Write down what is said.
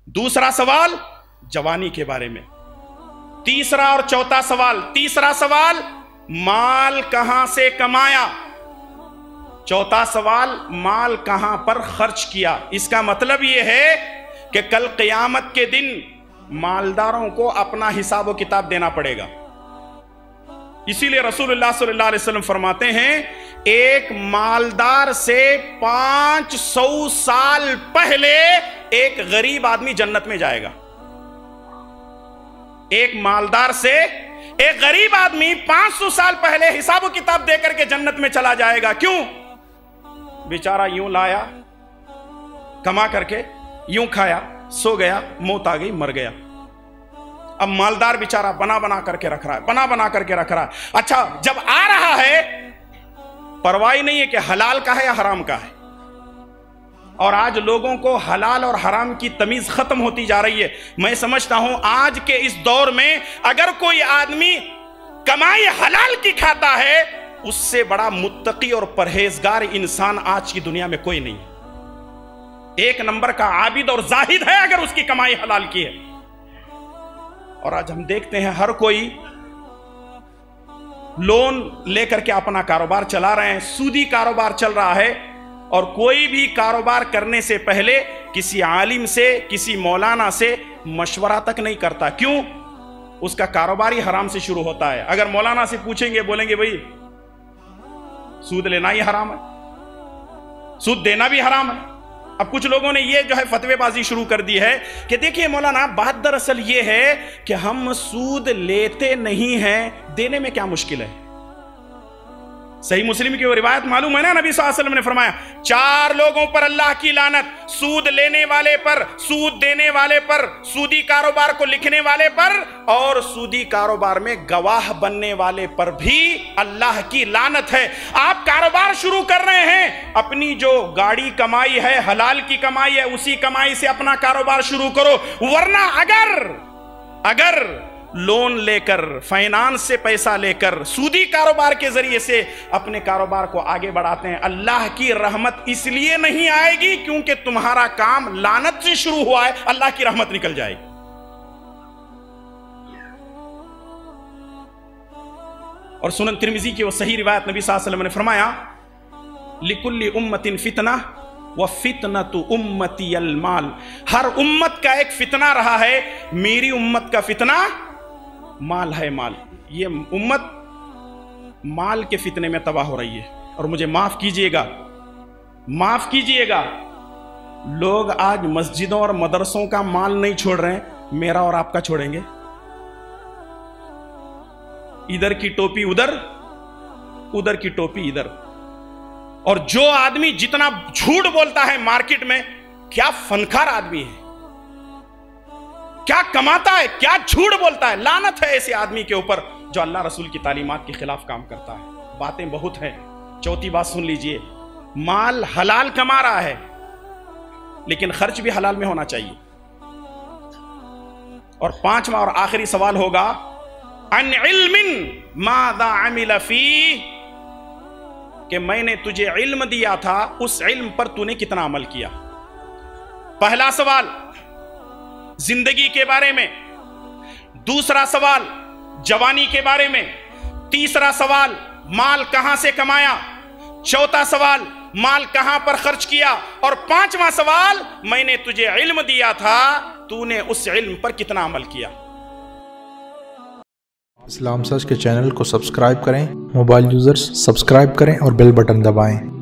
दूसरा सवाल जवानी के बारे में। तीसरा और चौथा सवाल, तीसरा सवाल माल कहां से कमाया, चौथा सवाल माल कहां पर खर्च किया। इसका मतलब यह है कि कल क़यामत के दिन मालदारों को अपना हिसाब व किताब देना पड़ेगा। इसीलिए रसूलुल्लाह सल्लल्लाहु अलैहि वसल्लम फरमाते हैं एक मालदार से 500 साल पहले एक गरीब आदमी जन्नत में जाएगा। एक मालदार से एक गरीब आदमी 500 साल पहले हिसाब किताब देकर के जन्नत में चला जाएगा। क्यों? बेचारा यूं लाया, कमा करके यूं खाया, सो गया, मौत आ गई, मर गया। अब मालदार बेचारा बना बना करके रख रहा है, बना बना करके रख रहा है। अच्छा, जब आ रहा है परवाह नहीं है कि हलाल का है या हराम का है। और आज लोगों को हलाल और हराम की तमीज खत्म होती जा रही है। मैं समझता हूं आज के इस दौर में अगर कोई आदमी कमाई हलाल की खाता है, उससे बड़ा मुत्तकी और परहेजगार इंसान आज की दुनिया में कोई नहीं है। एक नंबर का आबिद और जाहिद है अगर उसकी कमाई हलाल की है। और आज हम देखते हैं हर कोई लोन लेकर के अपना कारोबार चला रहे हैं, सूदी कारोबार चल रहा है। और कोई भी कारोबार करने से पहले किसी आलिम से, किसी मौलाना से मशवरा तक नहीं करता। क्यों? उसका कारोबार ही हराम से शुरू होता है। अगर मौलाना से पूछेंगे, बोलेंगे भाई सूद लेना ही हराम है, सूद देना भी हराम है। अब कुछ लोगों ने ये जो है फतवेबाजी शुरू कर दी है कि देखिए मौलाना, बात दरअसल ये है कि हम सूद लेते नहीं हैं, देने में क्या मुश्किल है। सही मुस्लिम की वो रिवायत मालूम है ना, नबी सल्लल्लाहु अलैहि वसल्लम ने फरमाया 4 लोगों पर अल्लाह की लानत, सूद लेने वाले पर, सूद देने वाले पर, सूदी कारोबार को लिखने वाले पर और सूदी कारोबार में गवाह बनने वाले पर भी अल्लाह की लानत है। आप कारोबार शुरू कर रहे हैं, अपनी जो गाड़ी कमाई है, हलाल की कमाई है, उसी कमाई से अपना कारोबार शुरू करो। वरना अगर लोन लेकर, फाइनेंस से पैसा लेकर, सूदी कारोबार के जरिए से अपने कारोबार को आगे बढ़ाते हैं, अल्लाह की रहमत इसलिए नहीं आएगी क्योंकि तुम्हारा काम लानत से शुरू हुआ है, अल्लाह की रहमत निकल जाएगी। और सुनन तिर्मिज़ी की वो सही रिवायत, नबी सल्लल्लाहु अलैहि वसल्लम ने फरमाया लिकुल्ली उम्मतिन फितना व फितनतु उम्मती अल माल। हर उम्मत का एक फितना रहा है, मेरी उम्मत का फितना माल है। माल, ये उम्मत माल के फितने में तबाह हो रही है। और मुझे माफ कीजिएगा, लोग आज मस्जिदों और मदरसों का माल नहीं छोड़ रहे हैं, मेरा और आपका छोड़ेंगे। इधर की टोपी उधर, उधर की टोपी इधर। और जो आदमी जितना झूठ बोलता है मार्केट में, क्या फनकार आदमी है, क्या कमाता है, क्या झूठ बोलता है। लानत है ऐसे आदमी के ऊपर जो अल्लाह रसूल की तालीमात के खिलाफ काम करता है। बातें बहुत हैं। चौथी बात सुन लीजिए, माल हलाल कमा रहा है लेकिन खर्च भी हलाल में होना चाहिए। और 5वां और आखिरी सवाल होगा अन इल्मिन मादा अमिल फी, कि मैंने तुझे इल्म दिया था, उस इल्म पर तूने कितना अमल किया। पहला सवाल जिंदगी के बारे में, दूसरा सवाल जवानी के बारे में, तीसरा सवाल माल कहां से कमाया, चौथा सवाल माल कहां पर खर्च किया, और 5वां सवाल मैंने तुझे इल्म दिया था, तूने उस इल्म पर कितना अमल किया। इस्लाम सर्च के चैनल को सब्सक्राइब करें, मोबाइल यूजर्स सब्सक्राइब करें और बेल बटन दबाएं।